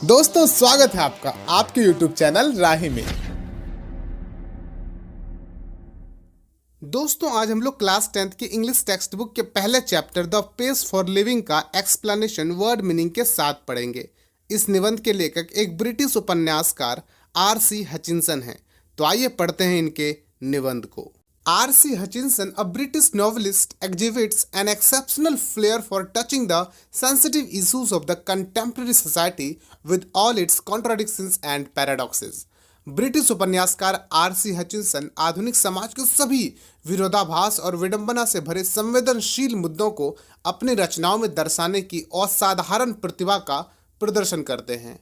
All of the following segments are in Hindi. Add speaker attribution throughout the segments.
Speaker 1: दोस्तों स्वागत है आपका आपके YouTube चैनल राही में। दोस्तों आज हम लोग क्लास 10th की इंग्लिश टेक्स्ट बुक के पहले chapter the pace for living का एक्सप्लेनेशन वर्ड मीनिंग के साथ पढ़ेंगे। इस निबंध के लेखक एक ब्रिटिश उपन्यासकार R.C. हचिंसन हैं। तो आइए पढ़ते हैं इनके निबंध को। R.C. Hutchinson, a British novelist, exhibits an exceptional flair for touching the sensitive issues of the contemporary society with all its contradictions and paradoxes. British उपन्यासकार R.C. हचिंसन आधुनिक समाज के सभी विरोधाभास और विडंबना से भरे संवेदनशील मुद्दों को अपनी रचनाओं में दर्शाने की असाधारण प्रतिभा का प्रदर्शन करते हैं।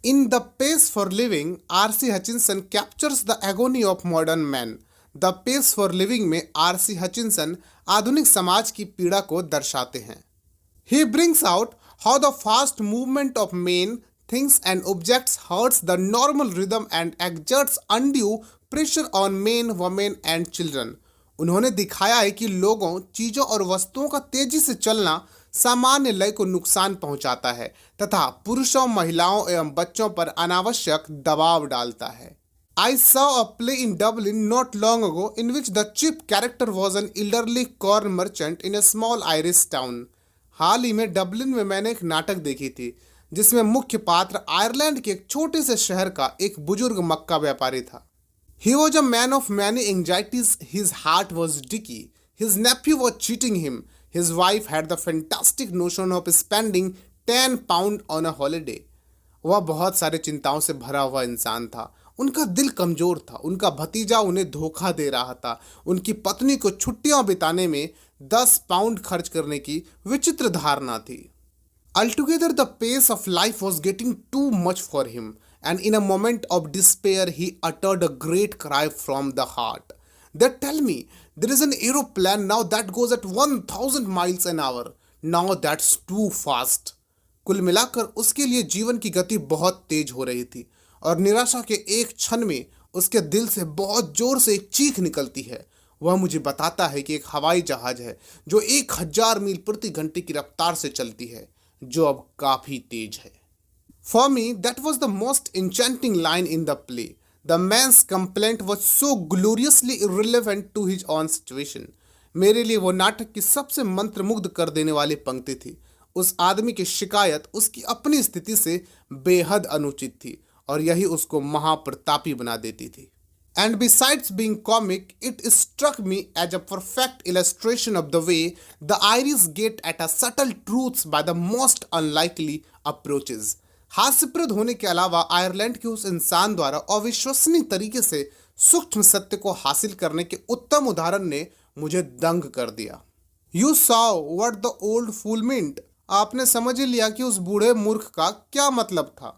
Speaker 1: In The Pace for Living, R.C. Hutchinson captures the agony of modern man. The pace for living में R.C. हचिंसन आधुनिक समाज की पीड़ा को दर्शाते हैं। He brings out how the fast movement of men, things and objects hurts the normal rhythm and exerts undue pressure on men, women and children. उन्होंने दिखाया है कि लोगों, चीजों और वस्तुओं का तेजी से चलना सामान्य लय को नुकसान पहुंचाता है तथा पुरुषों, महिलाओं एवं बच्चों पर अनावश्यक दबाव डालता है। I saw a play in Dublin not long ago in which the chief character was an elderly corn merchant in a small Irish town. हाल ही में डबलिन में मैंने एक नाटक देखी थी जिसमें मुख्य पात्र आयरलैंड के एक छोटे से शहर का एक बुजुर्ग मक्का व्यापारी था। He was a man of many anxieties. His heart was dicky. His nephew was cheating him. His wife had the fantastic notion of spending £10 on a holiday. वह बहुत सारी चिंताओं से भरा हुआ इंसान था। उनका दिल कमजोर था। उनका भतीजा उन्हें धोखा दे रहा था। उनकी पत्नी को छुट्टियां बिताने में 10 पाउंड खर्च करने की विचित्र धारणा थी। Altogether the pace of life was getting too much for him, and in a moment of despair he uttered a great cry from the heart. They tell me there is an aeroplane now that goes at 1000 miles an hour. Now that's too fast. कुल मिलाकर उसके लिए जीवन की गति बहुत तेज हो रही थी और निराशा के एक क्षण में उसके दिल से बहुत जोर से एक चीख निकलती है। वह मुझे बताता है कि एक हवाई जहाज है जो 1000 मील प्रति घंटे की रफ्तार से चलती है, जो अब काफी तेज है। For me, that was the most enchanting line in the play. The man's complaint was so gloriously irrelevant to his own situation. मेरे लिए वो नाटक की सबसे मंत्रमुग्ध कर देने वाली पंक्ति थी। उस आदमी की शिकायत उसकी अपनी स्थिति से बेहद अनुचित थी और यही उसको महाप्रतापी बना देती थी। And besides being comic, it struck me as a perfect illustration of the way the Irish get at a subtle truths by the most unlikely approaches. हास्यप्रद होने के अलावा आयरलैंड के उस इंसान द्वारा अविश्वसनीय तरीके से सूक्ष्म सत्य को हासिल करने के उत्तम उदाहरण ने मुझे दंग कर दिया। You saw what the old fool meant. आपने समझ ही लिया कि उस बूढ़े मूर्ख का क्या मतलब था।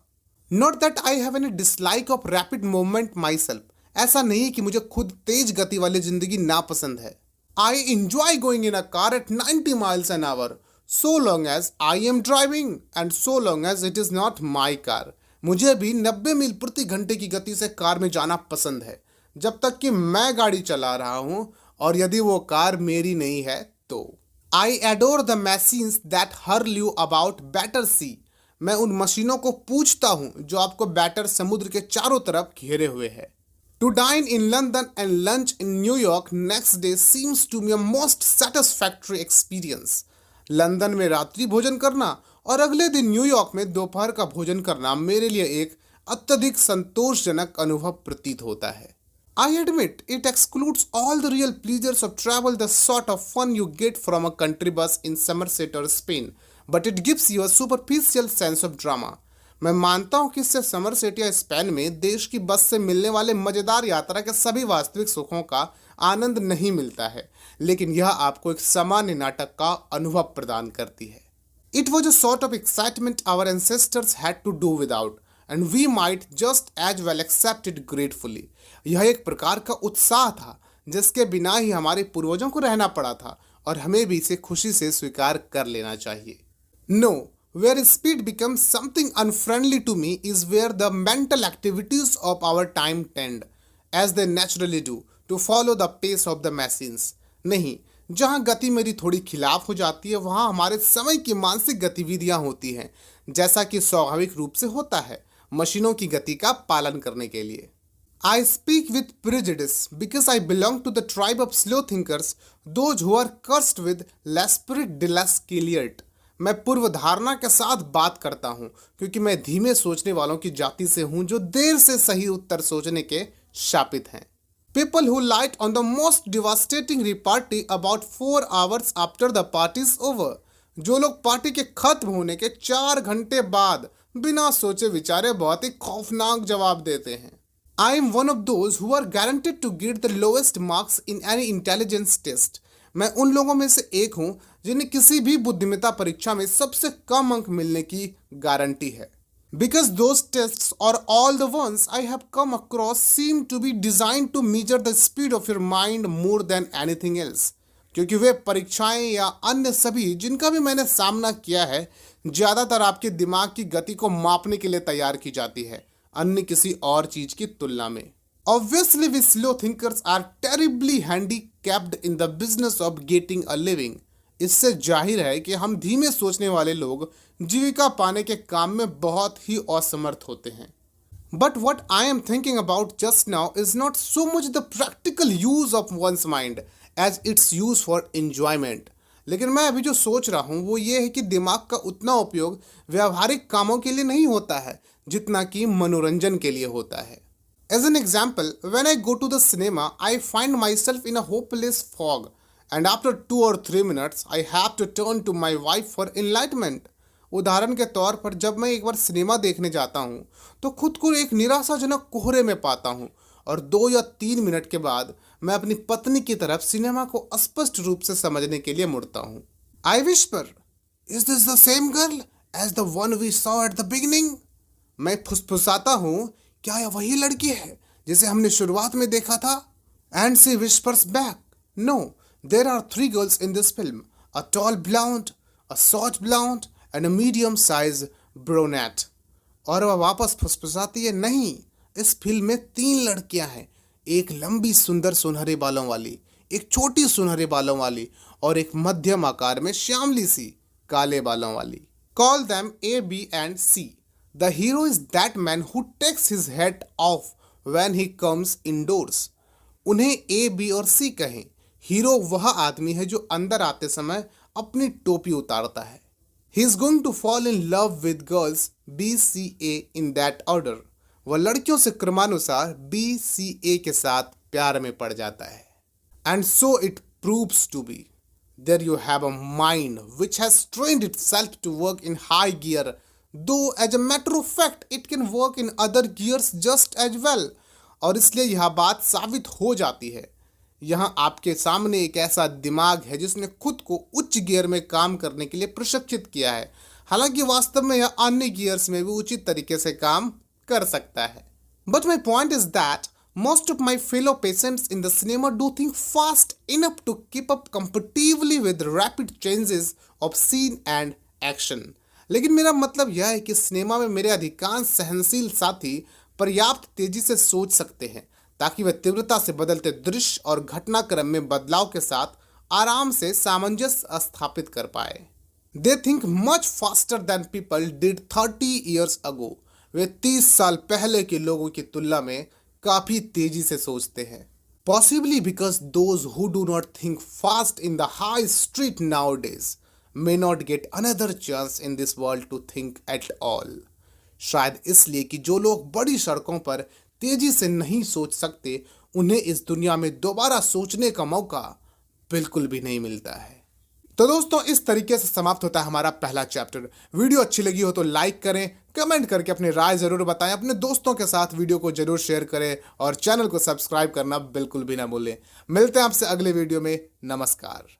Speaker 1: Not that I have any dislike of rapid movement myself. ऐसा नहीं कि मुझे खुद तेज गति वाली जिंदगी नापसंद है। I enjoy going in a car at 90 miles an hour, so long as I am driving and so long as it is not my car. मुझे भी 90 मील प्रति घंटे की गति से कार में जाना पसंद है, जब तक कि मैं गाड़ी चला रहा हूँ और यदि वो कार मेरी नहीं है तो। I adore the machines that hurl you about better sea. मैं उन मशीनों को पूछता हूँ जो आपको बैटर समुद्र के चारों तरफ घेरे हुए है। To dine in London and lunch in New York next day seems to me a most satisfactory experience. London में रात्रि भोजन करना और अगले दिन न्यूयॉर्क में दोपहर का भोजन करना मेरे लिए एक अत्यधिक संतोषजनक अनुभव प्रतीत होता है। I admit it excludes all the real pleasures of travel, the sort of fun you get from a country bus in Somerset or Spain, but it gives you a superficial sense of drama. मैं मानता हूँ कि इससे समरसेट या स्पेन में देश की बस से मिलने वाले मजेदार यात्रा के सभी वास्तविक सुखों का आनंद नहीं मिलता है, लेकिन यह आपको एक सामान्य नाटक का अनुभव प्रदान करती है। It was a sort of excitement our ancestors had to do without, and we might just as well accept it gratefully. यह एक प्रकार का उत्साह था जिसके बिना ही हमारे पूर्वजों को रहना पड़ा था और हमें भी इसे खुशी से स्वीकार कर लेना चाहिए। No, where speed becomes something unfriendly to me is where the mental activities of our time tend, as they naturally do, to follow the pace of the machines. नहीं, जहाँ गति मेरी थोड़ी खिलाफ हो जाती है वहाँ हमारे समय की मानसिक गतिविधियाँ होती हैं जैसा कि स्वाभाविक रूप से होता है मशीनों की गति का पालन करने के लिए। I speak with prejudice because I belong to the tribe of slow thinkers, those who are cursed with l'esprit de l'escalier। मैं पूर्व धारणा के साथ बात करता हूं क्योंकि मैं धीमे सोचने वालों की जाति से हूं जो देर से सही उत्तर सोचने के शापित हैं। People who light on the most devastating repartee about 4 hours after the party is over। जो लोग पार्टी के खत्म होने के 4 घंटे बाद बिना सोचे विचारे बहुत ही खौफनाक जवाब देते हैं। I am one of those who are guaranteed to get the lowest marks in any intelligence test। मैं उन लोगों में से एक हूं जिन्हें किसी भी बुद्धिमत्ता परीक्षा में सबसे कम अंक मिलने की गारंटी है। Because those tests or all the ones I have come across seem to be designed to measure the speed of your mind more than anything else। क्योंकि वे परीक्षाएं या अन्य सभी जिनका भी मैंने सामना किया है ज्यादातर आपके दिमाग की गति को मापने के लिए तैयार की जाती है, अन्य किसी और चीज की तुलना में। Obviously we slow thinkers are terribly handicapped in the business of getting a living। इससे जाहिर है कि हम धीमे सोचने वाले लोग जीविका पाने के काम में बहुत ही असमर्थ होते हैं। But what I am thinking about just now is not so much the practical use of one's mind as its use for enjoyment। लेकिन मैं अभी जो सोच रहा हूँ वो ये है कि दिमाग का उतना उपयोग व्यावहारिक कामों के लिए नहीं होता है जितना कि मनोरंजन के लिए होता है। As an example, when I go to the cinema, I find myself in a hopeless fog, and after 2 or 3 minutes, I have to turn to my wife for enlightenment। उदाहरण के तौर पर जब मैं एक बार सिनेमा देखने जाता हूँ तो खुद को एक निराशाजनक कोहरे में पाता हूँ और 2 या 3 मिनट के बाद मैं अपनी पत्नी की तरफ सिनेमा को स्पष्ट रूप से समझने के लिए मुड़ता हूँ। I whisper, is this the same girl as the one we saw at the beginning? मैं फुसफुसाता हूँ, क्या यह वही लड़की है जिसे हमने शुरुआत में देखा था? And she whispers back, no, there are 3 girls in this film, a tall blonde, a short blonde and a medium-sized brunette। और वह वापस फुसफुसाती है, नहीं, इस फिल्म में 3 लड़कियां हैं, एक लंबी सुंदर सुनहरे बालों वाली, एक छोटी सुनहरे बालों वाली और एक मध्यम आकार में श्यामली सी काले बालों वाली। Call them A, B and C। The hero is that man who takes his hat off when he comes indoors। उन्हें A, B और C कहें। हीरो वह आदमी है जो अंदर आते समय अपनी टोपी उतारता है। He is going to fall in love with girls B, C, A in that order। वह लड़कियों से क्रमानुसार B, C, A के साथ प्यार में पड़ जाता है। And so it proves to be। There you have a mind which has trained itself to work in high gear, though as a matter of fact it can work in other gears just as well। और इसलिए यह बात साबित हो जाती है, यहाँ आपके सामने एक ऐसा दिमाग है जिसने खुद को उच्च गियर में काम करने के लिए प्रशिक्षित किया है, हालांकि वास्तव में यह अन्य गियर्स में भी उचित तरीके से काम कर सकता है। But my point is that most of my fellow patients in the cinema do think fast enough to keep up competitively with rapid changes of scene and action। लेकिन मेरा मतलब यह है कि सिनेमा में मेरे अधिकांश सहनशील साथी पर्याप्त तेजी से सोच सकते हैं ताकि वे तीव्रता से बदलते दृश्य और घटनाक्रम में बदलाव के साथ आराम से सामंजस्य स्थापित कर पाए। They think much faster than people did 30 years ago। वे 30 साल पहले के लोगों की तुलना में काफी तेजी से सोचते हैं। Possibly because those who do not think fast in the high street nowadays may not get another chance in this world to think at all। शायद इसलिए कि जो लोग बड़ी सड़कों पर तेजी से नहीं सोच सकते उन्हें इस दुनिया में दोबारा सोचने का मौका बिल्कुल भी नहीं मिलता है। तो दोस्तों इस तरीके से समाप्त होता है हमारा पहला चैप्टर। वीडियो अच्छी लगी हो तो लाइक करें, कमेंट करके अपनी राय जरूर बताएं, अपने दोस्तों के साथ वीडियो को जरूर शेयर करें और चैनल को सब्सक्राइब करना बिल्कुल भी ना भूलें। मिलते हैं आपसे अगले वीडियो में। नमस्कार।